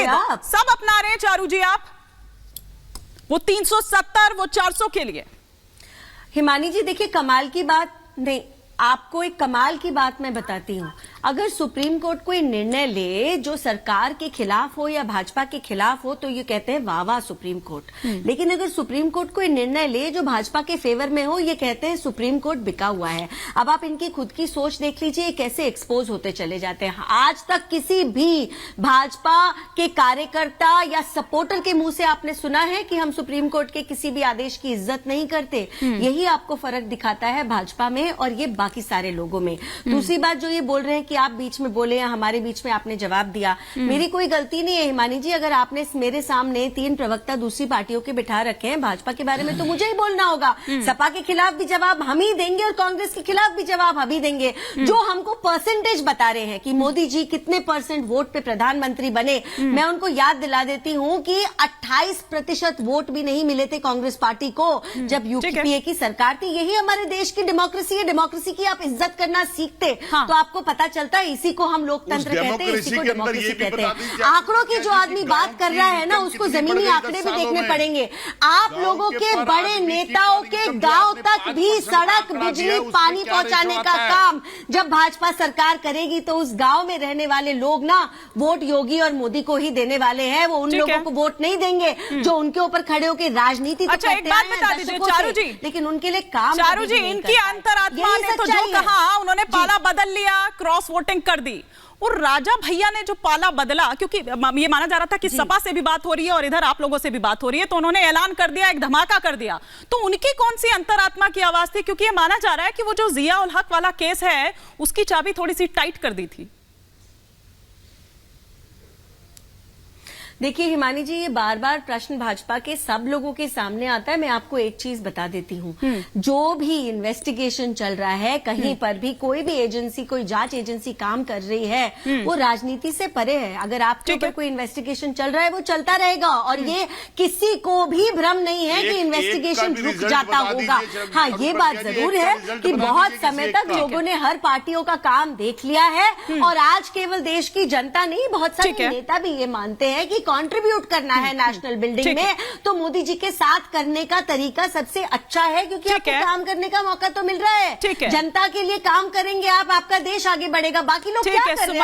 आप? सब अपना रहे हैं चारू जी आप, वो 370 वो 400 के लिए। हिमानी जी देखिए, कमाल की बात नहीं, आपको एक कमाल की बात मैं बताती हूँ। अगर सुप्रीम कोर्ट कोई निर्णय ले जो सरकार के खिलाफ हो या भाजपा के खिलाफ हो तो ये कहते हैं वाह वाह सुप्रीम कोर्ट, लेकिन अगर सुप्रीम कोर्ट कोई निर्णय ले जो भाजपा के फेवर में हो, ये कहते हैं सुप्रीम कोर्ट बिका हुआ है। अब आप इनकी खुद की सोच देख लीजिए, कैसे एक्सपोज होते चले जाते हैं। आज तक किसी भी भाजपा के कार्यकर्ता या सपोर्टर के मुंह से आपने सुना है कि हम सुप्रीम कोर्ट के किसी भी आदेश की इज्जत नहीं करते? यही आपको फर्क दिखाता है भाजपा में और ये बाकी सारे लोगों में। दूसरी बात जो ये बोल रहे हैं कि आप बीच में बोले या हमारे बीच में आपने जवाब दिया, मेरी कोई गलती नहीं है हिमानी जी। अगर आपने मेरे सामने 3 प्रवक्ता दूसरी पार्टियों के बिठा रखे हैं भाजपा के बारे में तो मुझे ही बोलना होगा। सपा के खिलाफ भी जवाब हम ही देंगे और कांग्रेस के खिलाफ भी जवाब हम ही देंगे। जो हमको परसेंटेज बता रहे हैं कि मोदी जी कितने % वोट पे प्रधानमंत्री बने, मैं उनको याद दिला देती हूँ कि 28% वोट भी नहीं मिले थे कांग्रेस पार्टी को जब यूपीए की सरकार थी। यही हमारे देश की डेमोक्रेसी है। डेमोक्रेसी की आप इज्जत करना सीखते तो आपको पता चलता है इसी को हम लोकतंत्र कहते हैं, इसी को डेमोक्रेसी कहते हैं। आंकड़ों की जो आदमी बात कर रहा है ना, उसको जमीनी आंकड़े भी देखने पड़ेंगे। आप लोगों के बड़े नेताओं के गांव तक भी सड़क, बिजली, पानी पहुंचाने का काम जब भाजपा सरकार करेगी तो उस गांव में रहने वाले लोग ना वोट योगी और मोदी को ही देने वाले हैं। वो उन लोगों को वोट नहीं देंगे जो उनके ऊपर खड़े होकर राजनीति अच्छा, एक बात बता दीजिए चारू जी, लेकिन उनके लिए काम चारू जी, इनकी अंतरात्मा ने तो जो कहा, उन्होंने पाला बदल लिया, क्रॉस वोटिंग कर दी। और राजा भैया ने जो पाला बदला, क्योंकि ये माना जा रहा था कि सपा से भी बात हो रही है और इधर आप लोगों से भी बात हो रही है, तो उन्होंने ऐलान कर दिया, एक धमाका कर दिया। तो उनकी कौन सी अंतरात्मा की आवाज थी? क्योंकि ये माना जा रहा है कि वो जो जिया उल हक वाला केस है उसकी चाबी थोड़ी सी टाइट कर दी थी। देखिए हिमानी जी, ये बार बार प्रश्न भाजपा के सब लोगों के सामने आता है। मैं आपको एक चीज बता देती हूँ, जो भी इन्वेस्टिगेशन चल रहा है, कहीं पर भी कोई भी एजेंसी, कोई जांच एजेंसी काम कर रही है, वो राजनीति से परे है। अगर आपके ऊपर कोई इन्वेस्टिगेशन चल रहा है वो चलता रहेगा और ये किसी को भी भ्रम नहीं है कि इन्वेस्टिगेशन रुक जाता होगा। हाँ, ये बात जरूर है कि बहुत समय तक लोगों ने हर पार्टियों का काम देख लिया है और आज केवल देश की जनता नहीं, बहुत सारे नेता भी ये मानते हैं कि कंट्रीब्यूट करना है नेशनल बिल्डिंग में तो मोदी जी के साथ करने का तरीका सबसे अच्छा है, क्योंकि आपको काम करने का मौका तो मिल रहा है। जनता के लिए काम करेंगे आप, आपका देश आगे बढ़ेगा। बाकी लोग क्या कर रहे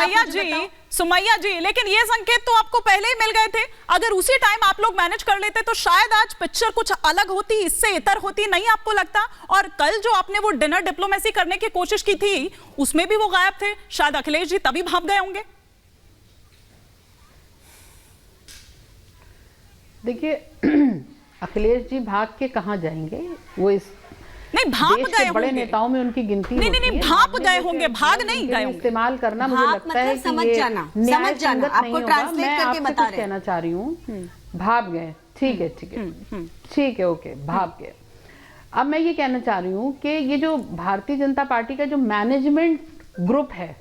हैं? सुमैया जी, लेकिन ये संकेत तो आपको पहले ही मिल गए थे। अगर उसी टाइम आप लोग मैनेज कर लेते तो शायद आज पिक्चर कुछ अलग होती, इससे इतर होती, नहीं आपको लगता? और कल जो आपने वो डिनर डिप्लोमेसी करने की कोशिश की थी उसमें भी वो गायब थे, शायद अखिलेश जी तभी भाग गए होंगे। देखिए अखिलेश जी भाग के कहाँ जाएंगे? वो इस नहीं भाग गए बड़े नेताओं में उनकी गिनती नहीं भाग गए होंगे, भाग नहीं गए होंगे। इस्तेमाल करना मुझे लगता है कि समझ जाना आपको ट्रांसलेट करके बता रहे हैं। कहना चाह रही हूँ भाग गए, ठीक है ठीक है ओके, भाग गए। अब मैं ये कहना चाह रही हूँ कि ये जो भारतीय जनता पार्टी का जो मैनेजमेंट ग्रुप है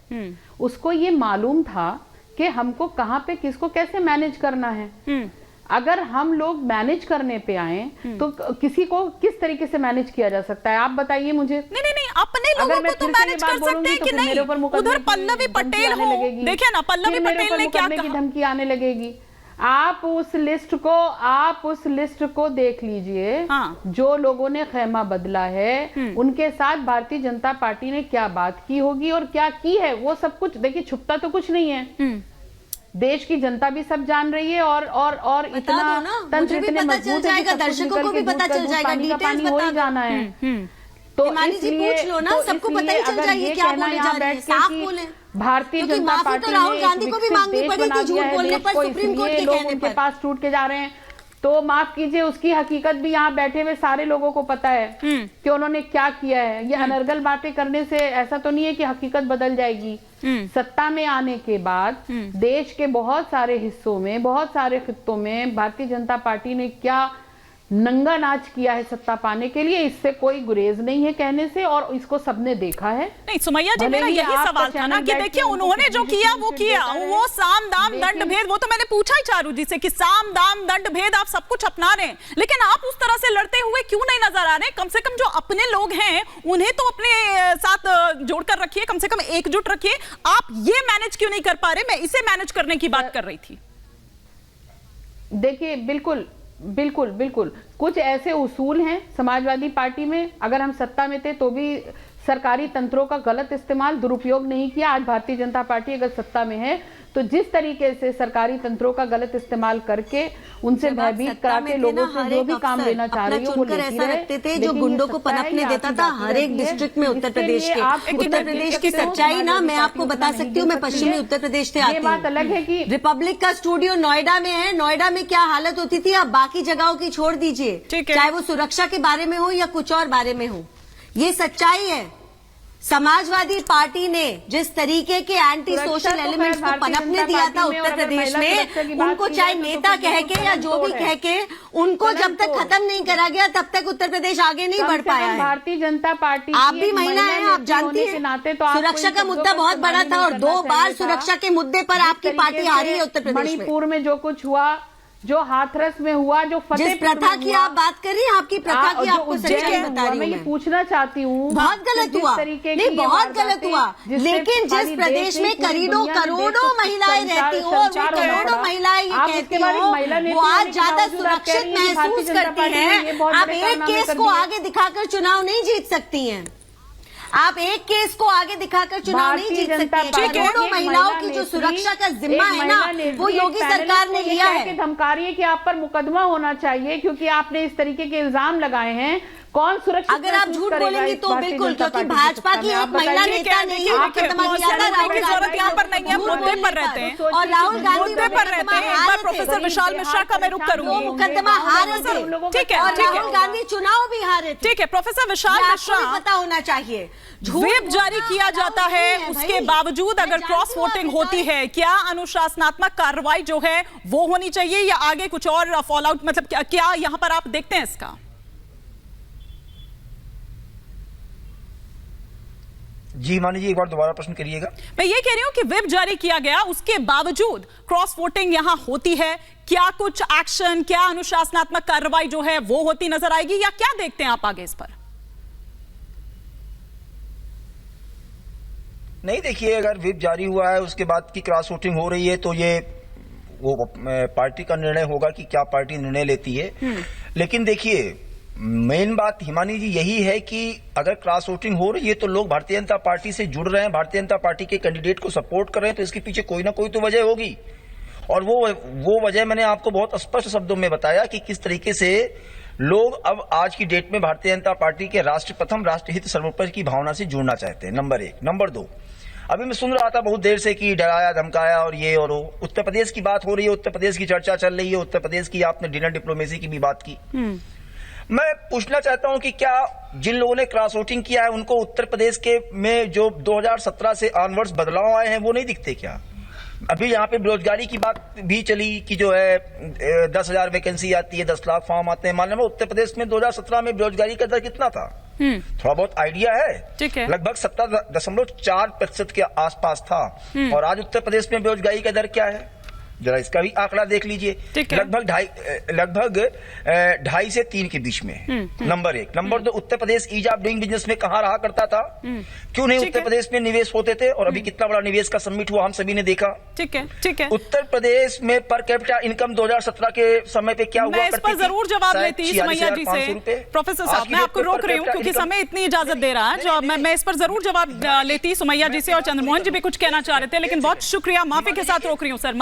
उसको ये मालूम था कि हमको कहाँ पे किसको कैसे मैनेज करना है। अगर हम लोग मैनेज करने पे आए तो किसी को किस तरीके से मैनेज किया जा सकता है, आप बताइए मुझे। नहीं अपने लोगों को तो मैनेज कर सकते हैं कि नहीं? उधर पल्लवी पटेल हो, देखिए ना पल्लवी पटेल ने क्या कहा, धमकी आने लगेगी। आप उस लिस्ट को देख लीजिए। हाँ। जो लोगों ने खेमा बदला है उनके साथ भारतीय जनता पार्टी ने क्या बात की होगी और क्या की है, वो सब कुछ देखिए, छुपता तो कुछ नहीं है। देश की जनता भी सब जान रही है और इतना तंत्र इतने मजबूत है कि दर्शकों को भी पता चल जाएगा, डिटेल्स हो ही जाना है। तो इसलिए पूछ लो ना, सबको पता ही चल जाएगा क्या बोले जा रहे हैं, साफ बोले। भारतीय जनता पार्टी तो राहुल गांधी को भी मांगनी पड़ेगी झूठ बोलने पर सुप्रीम कोर्ट के कहने पर। पास टूट के जा रहे हैं तो माफ कीजिए, उसकी हकीकत भी यहाँ बैठे हुए सारे लोगों को पता है कि उन्होंने क्या किया है। ये अनर्गल बातें करने से ऐसा तो नहीं है कि हकीकत बदल जाएगी। सत्ता में आने के बाद देश के बहुत सारे हिस्सों में, बहुत सारे खित्तों में भारतीय जनता पार्टी ने क्या नंगा नाच किया है सत्ता पाने के लिए, इससे कोई गुरेज नहीं है कहने से, और इसको सबने देखा है। नहीं सुमैया जी, मेरा यही सवाल था ना कि देखिए उन्होंने जो किया वो किया, वो साम दाम दंड भेद, वो तो मैंने पूछा ही चारू जी से कि साम दाम दंड भेद आप सब कुछ अपना रहे हैं, लेकिन आप उस तरह से लड़ते हुए क्यों नहीं नजर आ रहे? कम से कम जो अपने लोग हैं उन्हें तो अपने साथ जोड़कर रखिए, कम से कम एकजुट रखिए। आप ये मैनेज क्यों नहीं कर पा रहे? मैं इसे मैनेज करने की बात कर रही थी। देखिए बिल्कुल बिल्कुल बिल्कुल कुछ ऐसे उसूल हैं समाजवादी पार्टी में, अगर हम सत्ता में थे तो भी सरकारी तंत्रों का गलत इस्तेमाल, दुरुपयोग नहीं किया। आज भारतीय जनता पार्टी अगर सत्ता में है तो जिस तरीके से सरकारी तंत्रों का गलत इस्तेमाल करके उनसे भयभीत करा के लोगों से जो भी काम लेना चाह रही है वो लेती रखते थे, जो गुंडों को पनपने देता था हर एक डिस्ट्रिक्ट में उत्तर प्रदेश के। उत्तर प्रदेश की सच्चाई ना मैं आपको बता सकती हूँ, मैं पश्चिमी उत्तर प्रदेश से आती हूँ। ये बात अलग है कि रिपब्लिक का स्टूडियो नोएडा में है, नोएडा में क्या हालत होती थी आप बाकी जगहों की छोड़ दीजिए, चाहे वो सुरक्षा के बारे में हो या कुछ और बारे में हो, ये सच्चाई है। समाजवादी पार्टी ने जिस तरीके के एंटी सोशल एलिमेंट्स को पनपने दिया था उत्तर प्रदेश में, उनको चाहे नेता कह के या जो भी कह के, उनको जब तक खत्म नहीं करा गया तब तक उत्तर प्रदेश आगे नहीं बढ़ पाया है। भारतीय जनता पार्टी, आप भी महिला हैं, आप जानती हैं सुरक्षा का मुद्दा बहुत बड़ा था और 2 बार सुरक्षा के मुद्दे पर आपकी पार्टी हारी है उत्तर प्रदेश में। मणिपुर में जो कुछ हुआ, जो हाथरस में हुआ, जो जिस प्रथा की आप बात कर रही हैं, आपकी प्रथा की आपको सच्चाई बता रही हूँ। मैं ये पूछना चाहती हूँ, बहुत गलत हुआ, नहीं बहुत गलत हुआ, लेकिन जिस प्रदेश में करोड़ों महिलाएं रहती हो, करोड़ों महिलाएं ये कहती हो, वो आज ज्यादा सुरक्षित महसूस करती हैं। आप एक केस को आगे दिखाकर चुनाव नहीं जीत सकती हैं, आप एक केस को आगे दिखाकर चुनाव नहीं जीत सकती। करोड़ों महिलाओं की जो सुरक्षा का जिम्मा है ना, वो योगी सरकार ने लिया है। धमका रही है कि आप पर मुकदमा होना चाहिए क्योंकि आपने इस तरीके के इल्जाम लगाए हैं। कौन सुरक्षित? अगर आप झूठ बोलेंगी तो बिल्कुल, क्योंकि भाजपा की एक महिला नेता ने ये मुकदमा किया था। राहुल गांधी यहाँ पर नहीं है, मुद्दे पर रहते हैं और राहुल गांधी मुद्दे पर रहते हैं। एक बार प्रोफेसर विशाल मिश्रा का मैं रुख करूंगी। मुकदमा हारे थे, ठीक है, और राहुल गांधी चुनाव भी हारे थे। ठीक है, प्रोफेसर विशाल मिश्रा, पता होना चाहिए व्हिप जारी किया जाता है, उसके बावजूद अगर क्रॉस वोटिंग होती है, क्या अनुशासनात्मक कार्रवाई जो है वो होनी चाहिए या आगे कुछ और फॉल आउट, मतलब क्या यहाँ पर आप देखते हैं इसका? जी मानी जी, एक बार दोबारा प्रश्न करिएगा। मैं ये कह रही हूं कि व्हिप जारी किया गया, उसके बावजूद क्रॉस वोटिंग यहां होती है, क्या कुछ एक्शन, क्या अनुशासनात्मक कार्रवाई जो है वो होती नजर आएगी या क्या देखते हैं आप आगे इस पर? नहीं, देखिए, अगर व्हिप जारी हुआ है उसके बाद की क्रॉस वोटिंग हो रही है तो ये वो पार्टी का निर्णय होगा कि क्या पार्टी निर्णय लेती है। लेकिन देखिए, मेन बात हिमानी जी यही है कि अगर क्रॉस वोटिंग हो रही है तो लोग भारतीय जनता पार्टी से जुड़ रहे हैं, भारतीय जनता पार्टी के कैंडिडेट को सपोर्ट कर रहे हैं, तो इसके पीछे कोई ना कोई तो वजह होगी। और वो वजह मैंने आपको बहुत स्पष्ट शब्दों में बताया कि किस तरीके से लोग अब आज की डेट में भारतीय जनता पार्टी के राष्ट्र प्रथम, राष्ट्रहित सर्वोपरि की भावना से जुड़ना चाहते हैं। नंबर 1। नंबर 2, अभी मैं सुन रहा था बहुत देर से कि डराया धमकाया और ये और वो। उत्तर प्रदेश की बात हो रही है, उत्तर प्रदेश की चर्चा चल रही है, उत्तर प्रदेश की आपने डिनर डिप्लोमेसी की भी बात की। मैं पूछना चाहता हूं कि क्या जिन लोगों ने क्रॉस वोटिंग किया है उनको उत्तर प्रदेश के में जो 2017 से ऑनवर्ड्स बदलाव आए हैं वो नहीं दिखते क्या? अभी यहाँ पे बेरोजगारी की बात भी चली कि जो है 10,000 वैकेंसी आती है, 10 लाख फॉर्म आते हैं। मान लो उत्तर प्रदेश में 2017 में बेरोजगारी का दर कितना था? थोड़ा बहुत आइडिया है? ठीक है, लगभग 17.4% के आसपास था। और आज उत्तर प्रदेश में बेरोजगारी का दर क्या है? जरा इसका भी आंकड़ा देख लीजिए, लगभग 2.5 से 3 के बीच में। Number 1। Number 2, Uttar Pradesh ease of doing business में कहाँ रहा करता था? क्यों नहीं उत्तर प्रदेश में निवेश होते थे? और अभी कितना बड़ा निवेश का समिट हुआ हम सभी ने देखा। ठीक है, ठीक है। उत्तर प्रदेश में पर कैपिटा इनकम 2017 के समय पे क्या हुआ? मैं इस पर जरूर जवाब लेती सुमैया जी से। प्रोफेसर साहब, मैं आपको रोक रही हूँ क्योंकि समय इतनी इजाजत दे रहा है। मैं इस पर जरूर जवाब लेती सुमैया जी से, और चंद्रमोहन जी भी कुछ कहना चाह रहे थे, लेकिन बहुत शुक्रिया, माफी के साथ रोक रही हूँ सर।